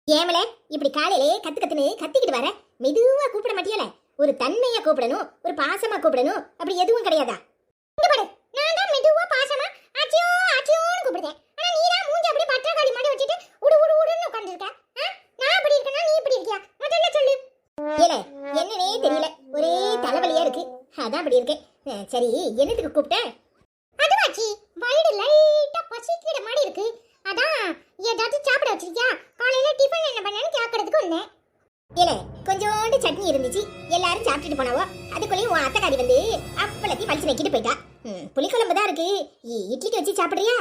ஏமலே இப்படி காலையிலே கத்து கத்துன்னு கத்திக்கிட்டு வர மெதுவா கூப்பிட மாட்டியல? ஒரு தன்மையா கூப்பிடணும், ஒரு பாசமா கூப்பிடணும், அப்படி எதுவும் கிடையாதா? இங்க பாரு, நான் தான் மெதுவா பாசமா ஆச்சியோ ஆச்சியோன்னு கூப்பிடுறேன். ஆனா நீ தான் மூஞ்சி அப்படியே பட்டக்காளி மாதிரி வச்சிட்டு உடு உடு உடுன்னு உட்கார்ந்திருக்க. நான் அப்படி இருக்கேனா நீ இப்படி இருக்கியா? முதல்ல சொல்லு. ஏலே என்னன்னே தெரியல, ஒரே தலைவலியா இருக்கு, அதான் அப்படி இருக்கேன். சரி, என்னத்துக்கு கூப்பிட்ட? அதுவாச்சி வயிறு லைட்டா பசிக்கிற மாதிரி இருக்கு, அதான் ஏதாவது சாப்பிட வச்சிருக்கியா? காலையில டிஃபன் என்ன பண்ணேன்னு கேட்கறதுக்கு வந்தேன். ஏலே கொஞ்சோண்டு சட்னி இருந்துச்சு, எல்லாரும் சாப்பிட்டுட்டு போனாவோ. அதுக்குள்ளேயும் உன் அத்தைக்காரி வந்து அப்பளத்தி பழிச்சு வைக்கிட்டு போயிட்டா. புளிக்குழம்பு தான் இருக்கு, இட்லிக்கு வச்சு சாப்பிடுறியா?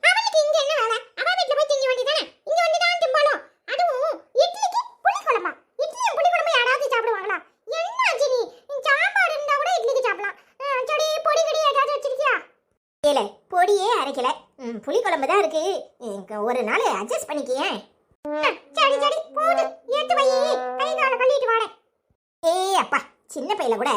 அவளுக்கு இங்க என்ன வேலை? அவ வீட்டுல போய் திங்க வேண்டியதானே, இங்க வந்து தான் திம்பாலும். அதுவும் இட்லிக்கு புளிக்குழம்பா? இட்லியும் புளிக்குழம்பு யாராவது சாப்பிடுவாங்களா? என்ன ஆச்சு நீ? சாம்பார் இருந்தா கூட இட்லிக்கு சாப்பிடலாம். சரி, பொடி கடி ஏதாவது வச்சிருக்கியா? ஏலே பொடியே அரைக்கல, புளிக்குழம்பு தான் இருக்கு, ஒரு நாள் அட்ஜஸ்ட் பண்ணிக்கியேன். சரி சரி போடு, ஏத்து வை, கை கால கழுவிட்டு வாடே. ஏய் அப்பா, சின்ன பையில கூட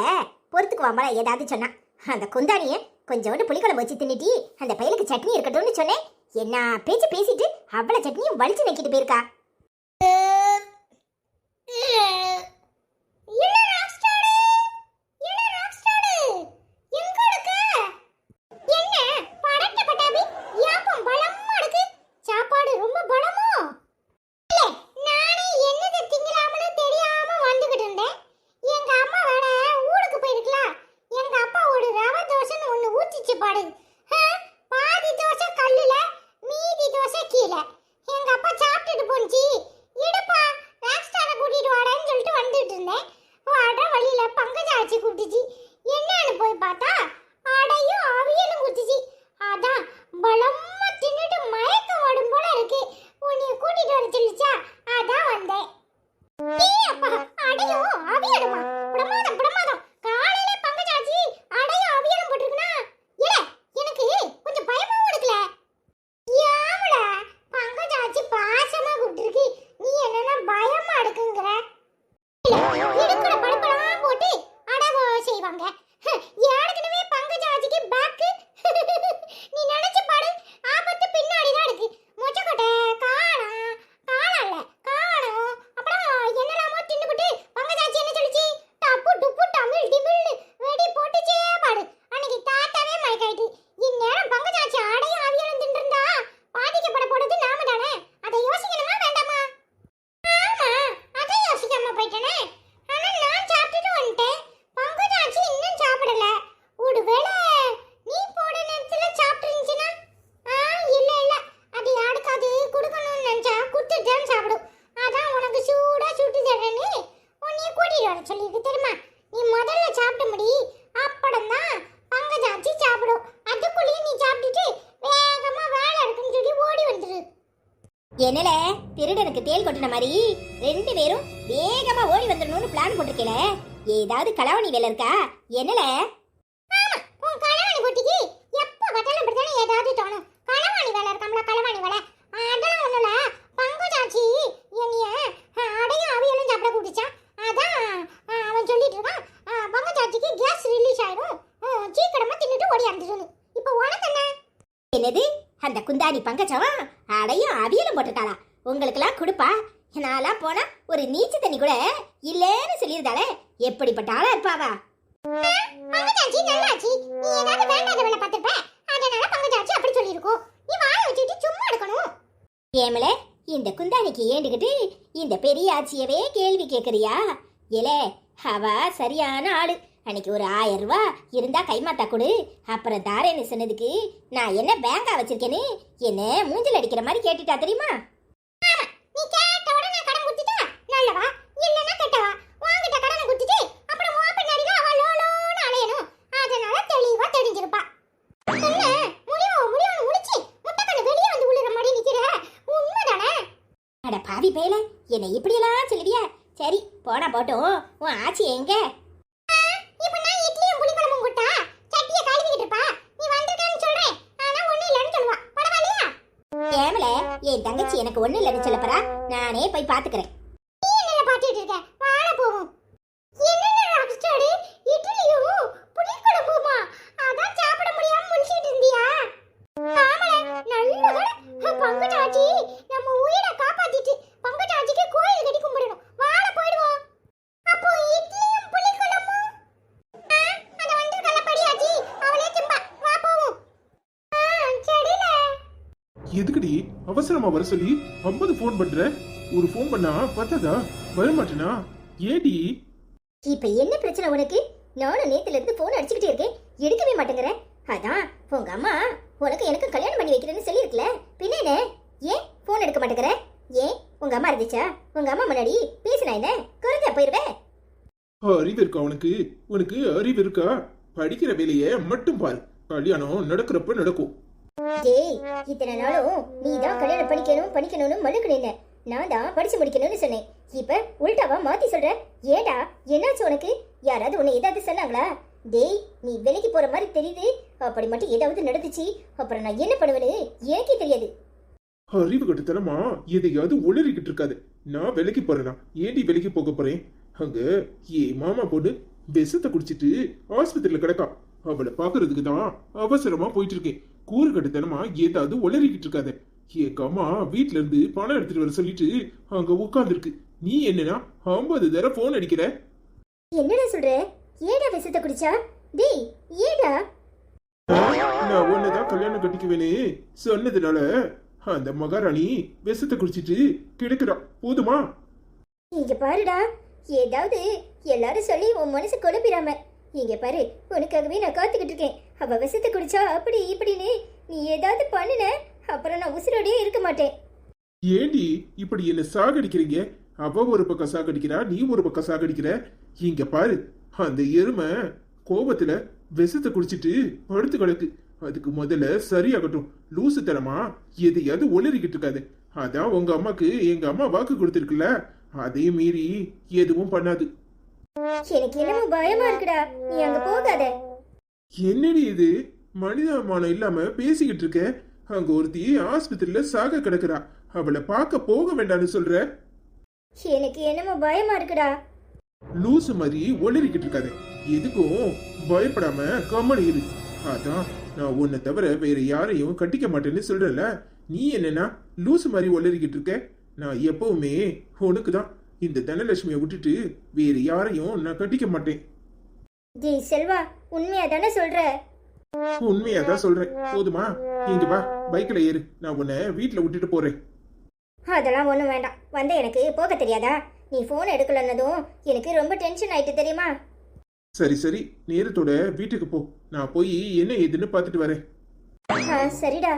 பொறுத்துக்குவாமல ஏதாவது சொன்னா. அந்த குந்தானிய கொஞ்சோண்டு புளிக்குழம்பு வச்சு தின்னுட்டி அந்த பையலுக்கு சட்னி இருக்கட்டும்னு சொன்னேன். என்ன பேச்சு பேசிட்டு அவ்வளவு சட்னியும் வலிச்சு நக்கிட்டு போயிருக்கா. என்னல திருடனுக்கு தேல் கொட்டின மாதிரி ரெண்டு பேரும் வேகமா ஓடி வந்துடணும்னு பிளான் போட்டிருக்கேல, ஏதாவது களவாணி வேலை இருக்கா? என்னல உன் களவாணி குட்டிக்கு எப்ப பார்த்தாலும் இப்படிதானே ஏதாவது தோணும். களவாணி வேலை இருக்காமல, களவாணி வேலை அதெல்லாம் ஒண்ணுல. பங்குஜாச்சி என்னைய அடையும் அவியலும் சாப்பிட கூப்பிடுச்சான், அதான் அவன் சொல்லிட்டு இருக்கான் பங்குஜாச்சிக்கு கேஸ் ரிலீஸ் ஆயிடும், சீக்கிரமா தின்னுட்டு ஓடி வந்துடணும். இப்போ உனக்கு என்ன? என்னது அந்த குந்தாணி பங்கஜவா அடையும் அவியலும் போட்டிருக்காளா? உங்களுக்கெல்லாம் கொடுப்பா? நான்லாம் போனா ஒரு நீச்ச தண்ணி கூட இல்லன்னு சொல்லியிருந்தாலே, எப்படிப்பட்ட ஆளா இருப்பாவா? பங்கஜாச்சி நல்லாச்சி, நீ ஏதாவது வேண்டாத வேலை பார்த்திருப்ப, அதனால பங்கஜாச்சி அப்படி சொல்லியிருக்கோம். நீ வாயை வச்சுட்டு சும்மா இருக்கணும். ஏமலே இந்த குந்தாணிக்கு ஏண்டுகிட்டு இந்த பெரிய ஆச்சியவே கேள்வி கேட்கறியா? ஏலே அவ சரியான ஆளு. அன்னைக்கு ஒரு 1000 ரூபாய் இருந்தா கைமாத்தா கொடு, அப்புறம் தாரேன்னு சொன்னதுக்கு நான் என்ன பேங்கா வச்சிருக்கேன்னு என்ன மூஞ்சில் அடிக்கிற மாதிரி கேட்டுட்டா தெரியுமா? நீ கேட்ட உடனே கடன் கொடுத்துட்டா நல்லவா இல்லனா கெட்டவா? வாங்கிட்ட கடனை கொடுத்துட்டு அப்புறம் உன் பின்னாடி தான் அவ லோலோன்னு அலையணும், அதனால தெளிவா தெரிஞ்சிருப்பா. என்ன முடியும் முடிச்சு முட்டைக்கண்ணு வெளியே வந்து உளுற மாதிரி நிக்கிற, உண்மைதானே? அட பாவி பேல, என்ன இப்படியெல்லாம் சொல்லுவியா? சரி போனா போட்டும், உன் ஆச்சி எங்க? என் தங்கச்சி எனக்கு ஒண்ணு இல்லைன்னு சொல்லப்பறா, நானே போய் பாத்துக்கிறேன். நீ என்ன பாத்துட்டு இருக்க? வாட போவோம். என்னென்ன ராக்ஸ்டாடி இட்லியும் புளிக்குழம்புமா? அதான் சாப்பிட முடியாம முழிச்சிட்டு இருந்தியா? ஆமால, நல்ல வேளை பங்கஜாச்சி நம்ம உயிரை காப்பாத்திட்டு. பங்கஜாச்சி எதுக்குடி அவசரமா வர சொல்லி 50 ஃபோன் பண்ற? ஒரு ஃபோன் பண்ணா பத்தாதா? வர மாட்டேனா? ஏடி? இப்ப என்ன பிரச்சனை உனக்கு? நானும் நேத்துல இருந்து போன் அடிச்சுக்கிட்டே இருக்கேன், எடுக்கவே மாட்டேங்கிற. அதான் உங்க அம்மா உனக்கு எனக்கு கல்யாணம் பண்ணி வைக்கிறேன்னு சொல்லியிருக்கல, பின்ன என்ன? ஏன் போன் எடுக்க மாட்டேங்கிற? ஏன் உங்க அம்மா இருந்துச்சா? உங்க அம்மா முன்னாடி பேசினா என்ன குறைஞ்சா போயிருவேன்? அறிவு இருக்கா உனக்கு? உனக்கு அறிவு இருக்கா? படிக்கிற வேலையை மட்டும் பாரு, கல்யாணம் நடக்கிறப்ப நடக்கும். டேய், இத்தனை நாளும் நீ தான் கல்யாணம் படிக்கணும்னு மழுக்கு நின்ன. நான் தான் படிச்சு முடிக்கணும்னு சொன்னேன். இப்ப உள்டாவா மாத்தி சொல்ற? ஏடா, என்னாச்சு உனக்கு? யாராவது உன்னை ஏதாவது சொன்னாங்களா? டேய், நீ வேலைக்கு போற மாதிரி தெரியுது. அப்படி மட்டும் ஏதாவது நடந்துச்சு அப்புறம் நான் என்ன பண்ணுவேன்னு எனக்கே தெரியாது. அறிவு கட்டுத்தனமா எதையாவது உளறிக்கிட்டு இருக்காது. நான் வேலைக்கு போறேனா? ஏடி வேலைக்கு போக போறேன்? அங்க ஏ மாமா பொண்ணு விஷத்தை குடிச்சிட்டு ஆஸ்பத்திரியில கிடக்கா. அவளை பாக்குறதுக்கு தான் அவசரமா போயிட்டு இருக்கேன். கூறு கட்டுத்தனமா ஏதாவது உளறிக்கிட்டு இருக்காத. எங்க அம்மா வீட்டுல இருந்து பணம் எடுத்துட்டு வர சொல்லிட்டு அங்க உட்கார்ந்துருக்கு. நீ என்னன்னா 50 தடவை போன் அடிக்கிற? என்னடா சொல்ற? ஏடா விஷத்தை குடிச்சா? டேய், ஏடா? நான் உன்னதான் கல்யாணம் கட்டிக்குவேன்னு சொன்னதுனால அந்த மகாராணி விஷத்தை குடிச்சிட்டு கிடக்குறா. போதுமா? இங்க பாருடா, ஏதாவது எல்லாரும் சொல்லி உன் மனசு குழப்பிடாம. இங்க பாரு, உனக்காகவே நான் காத்துக்கிட்டு இருக்கேன். அவ விஷத்தை குடிச்சா அப்படி இப்படின்னு நீ ஏதாவது பண்ணுன, அப்புறம் நான் உசுரோடயே இருக்க மாட்டேன். ஏண்டி இப்படி என்ன சாகடிக்கிறீங்க? அவ ஒரு பக்கம் சாகடிக்கிறா, நீ ஒரு பக்கம் சாகடிக்கிற. இங்க பாரு, அந்த எருமை கோபத்துல விஷத்தை குடிச்சிட்டு படுத்து கிடக்கு. அதுக்கு முதல்ல சரியாகட்டும். லூசு தரமா எதையாவது ஒளறிக்கிட்டு இருக்காது. அதான் உங்க அம்மாக்கு எங்க அம்மா வாக்கு கொடுத்திருக்குல்ல, அதையும் மீறி எதுவும் பண்ணாது. எனக்கு என்னமோ பயமா இருக்குடா, நீ அங்க போகாத. என்னடி இது? மனிதாபிமானம் இல்லாம பேசிக்கிட்டு இருக்க. அங்க ஒருத்தி ஆஸ்பத்திரியில சாக கிடக்குறா. அவளை பார்க்க போக வேண்டாம்னு சொல்ற? எனக்கு என்னமோ பயமா இருக்குடா. லூசு மாதிரி ஒளிரிக்கிட்டு இருக்காது. எதுக்கும் பயப்படாம கம்மனி இரு. அதான் நான் உன்னை தவிர வேற யாரையும் கட்டிக்க மாட்டேன்னு சொல்றல. நீ என்னன்னா லூசு மாதிரி ஒளிரிக்கிட்டு இருக்க? நான் எப்பவுமே உனக்கு தான். இந்த தனலட்சுமியை விட்டுட்டு வேற யாரையும் நான் கட்டிக்க மாட்டேன். டேய் செல்வா, உண்மையா தானே சொல்ற? உண்மையா தான் சொல்றேன். போதுமா? இங்க வா, பைக்ல ஏறு. நான் உன்னை வீட்டுல விட்டுட்டு போறேன். அதெல்லாம் ஒண்ணும் வேண்டாம். வந்த எனக்கு போக தெரியாதா? நீ போன் எடுக்கலன்னதும் எனக்கு ரொம்ப டென்ஷன் ஆயிட்டு தெரியுமா? சரி சரி, நேரத்தோட வீட்டுக்கு போ. நான் போய் என்ன ஏதுன்னு பார்த்துட்டு வரேன். சரிடா.